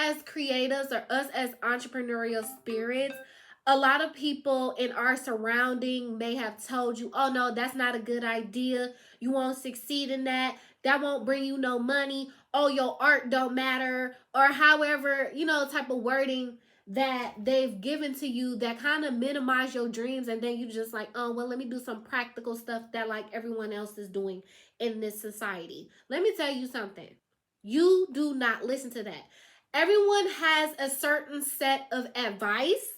as creators or us as entrepreneurial spirits, a lot of people in our surrounding may have told you, oh no, that's not a good idea. You won't succeed in that. That won't bring you no money. Oh, your art don't matter. Or however, type of wording that they've given to you that kind of minimize your dreams. And then you just like, oh, well, let me do some practical stuff that like everyone else is doing in this society. Let me tell you something. You do not listen to that. Everyone has a certain set of advice,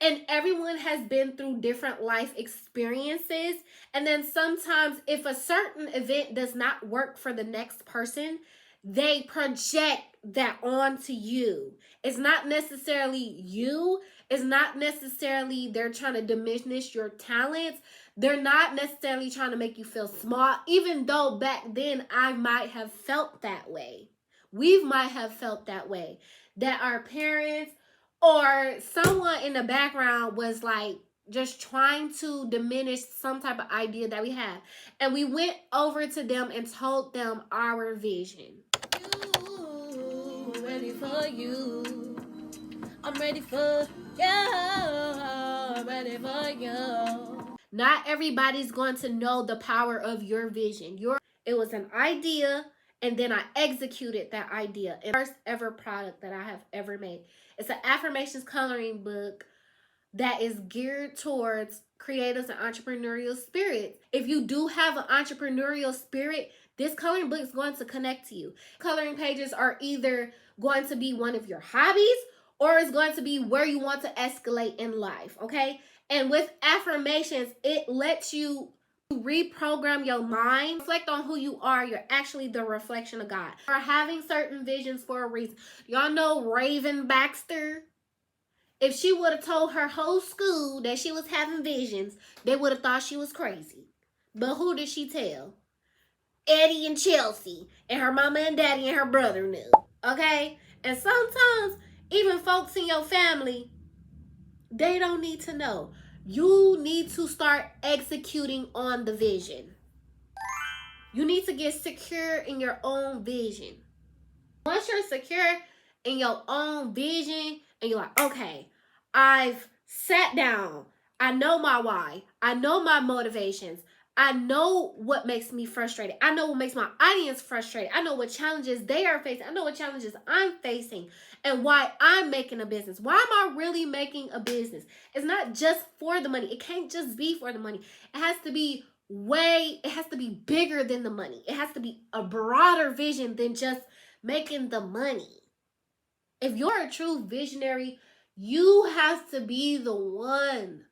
and everyone has been through different life experiences. And then sometimes if a certain event does not work for the next person, they project that onto you. It's not necessarily you. It's not necessarily they're trying to diminish your talents. They're not necessarily trying to make you feel small, even though back then I might have felt that way. We might have felt that way. That our parents or someone in the background was like just trying to diminish some type of idea that we have. And we went over to them and told them our vision. You, ready for you. I'm ready for you. I'm ready for you. Not everybody's going to know the power of your vision. It was an idea, and then I executed that idea. And first ever product that I have ever made. It's an affirmations coloring book that is geared towards creators and entrepreneurial spirits. If you do have an entrepreneurial spirit, this coloring book is going to connect to you. Coloring pages are either going to be one of your hobbies or it's going to be where you want to escalate in life, okay? And with affirmations, it lets you reprogram your mind, reflect on who you are. You're actually the reflection of God. You're having certain visions for a reason. Y'all know Raven Baxter? If she would have told her whole school that she was having visions, they would have thought she was crazy. But who did she tell? Eddie and Chelsea, and her mama and daddy and her brother knew, okay? And sometimes even folks in your family, they don't need to know. You need to start executing on the vision. You need to get secure in your own vision. Once you're secure in your own vision and you're like, okay, I've sat down. I know my why. I know my motivations. I know what makes me frustrated. I know what makes my audience frustrated. I know what challenges they are facing. I know what challenges I'm facing and why I'm making a business. Why am I really making a business? It's not just for the money. It can't just be for the money. It has to be bigger than the money. It has to be a broader vision than just making the money. If you're a true visionary, you have to be the one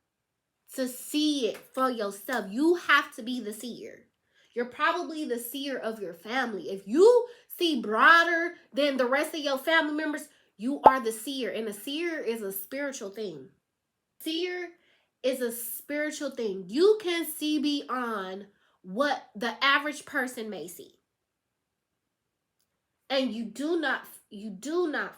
to see it for yourself. You have to be the seer. You're probably the seer of your family. If you see broader than the rest of your family members, you are the seer. And a seer is a spiritual thing. Seer is a spiritual thing. You can see beyond what the average person may see. And you do not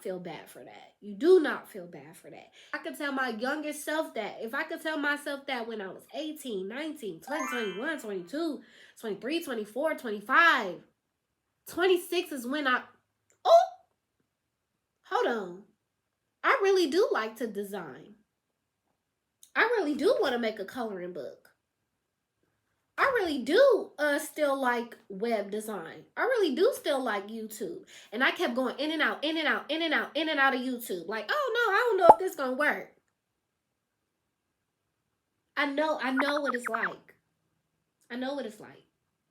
feel bad for that. You do not feel bad for that. I could tell my youngest self that. If I could tell myself that when I was 18, 19, 20, 21, 22, 23, 24, 25, 26 is when hold on. I really do like to design. I really do want to make a coloring book. I really do still like web design. I really do still like YouTube. And I kept going in and out, in and out, in and out, in and out of YouTube. Like, oh no, I don't know if this is gonna work. I know what it's like. I know what it's like.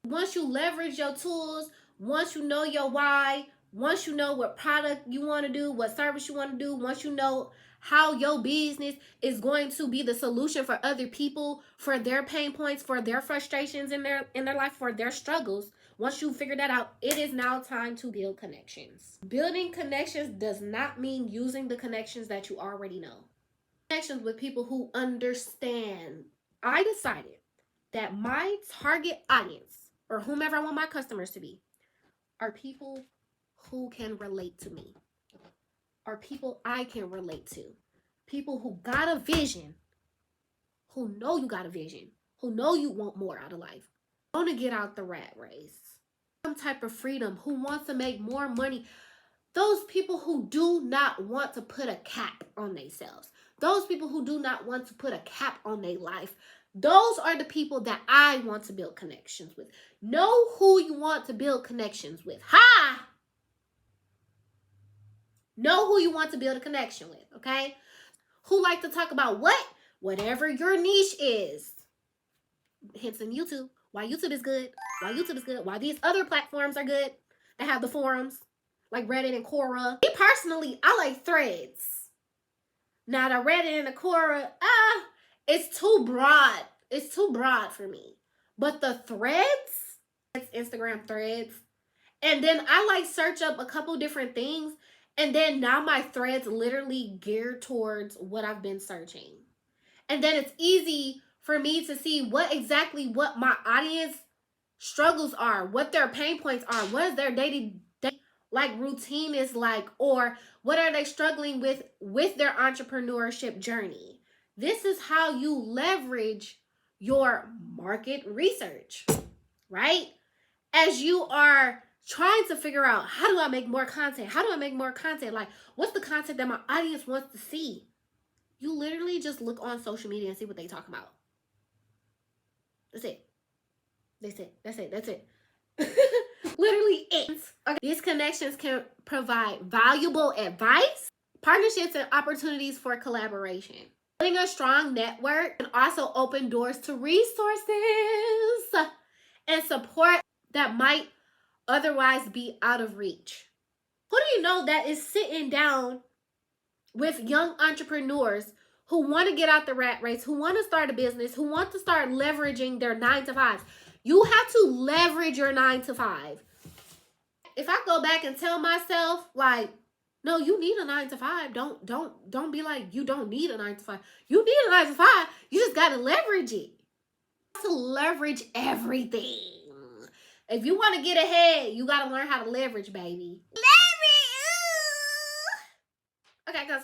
Once you leverage your tools, once you know your why, once you know what product you want to do, what service you want to do, once you know how your business is going to be the solution for other people, for their pain points, for their frustrations in their life, for their struggles. Once you figure that out, it is now time to build connections. Building connections does not mean using the connections that you already know. Connections with people who understand. I decided that my target audience, or whomever I want my customers to be, are people who can relate to me. Are people I can relate to. People who got a vision, who know you got a vision, who know you want more out of life, want to get out the rat race, some type of freedom, who wants to make more money. Those people who do not want to put a cap on themselves. Those people who do not want to put a cap on their life. Those are the people that I want to build connections with. Know who you want to build connections with. Ha! Know who you want to build a connection with, okay? Who like to talk about what? Whatever your niche is. Hence in YouTube. Why YouTube is good. Why YouTube is good. Why these other platforms are good. That have the forums. Like Reddit and Quora. Me personally, I like threads. Now the Reddit and the Quora, it's too broad. It's too broad for me. But the threads, it's Instagram threads. And then I like search up a couple different things. And then now my threads literally geared towards what I've been searching. And then it's easy for me to see what my audience struggles are, what their pain points are, what is their day-to-day like routine is like, or what are they struggling with their entrepreneurship journey. This is how you leverage your market research, right? As you are trying to figure out, how do I make more content? How do I make more content? Like, what's the content that my audience wants to see? You literally just look on social media and see what they talk about. That's it. That's it. Literally it. Okay. These connections can provide valuable advice, partnerships, and opportunities for collaboration. Building a strong network can also open doors to resources and support that might otherwise be out of reach. Who do you know that is sitting down with young entrepreneurs who want to get out the rat race, who want to start a business, who want to start leveraging their 9-to-5s? You have to leverage your 9-to-5. If I go back and tell myself, like, no, you need a 9-to-5. Don't be like, you don't need a 9-to-5. You need a 9-to-5. You just got to leverage it. You have to leverage everything. If you want to get ahead, you got to learn how to leverage, baby. Okay, guys.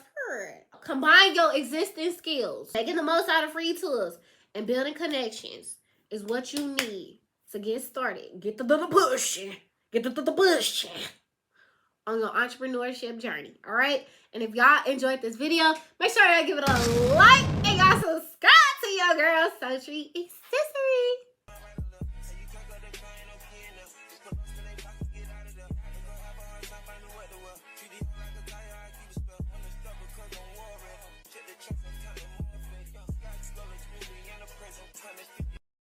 Combine your existing skills. Making the most out of free tools and building connections is what you need to get started. Get the pushing. Get the pushing on your entrepreneurship journey. All right? And if y'all enjoyed this video, make sure y'all give it a like and y'all subscribe to your girl Sultri Accessori.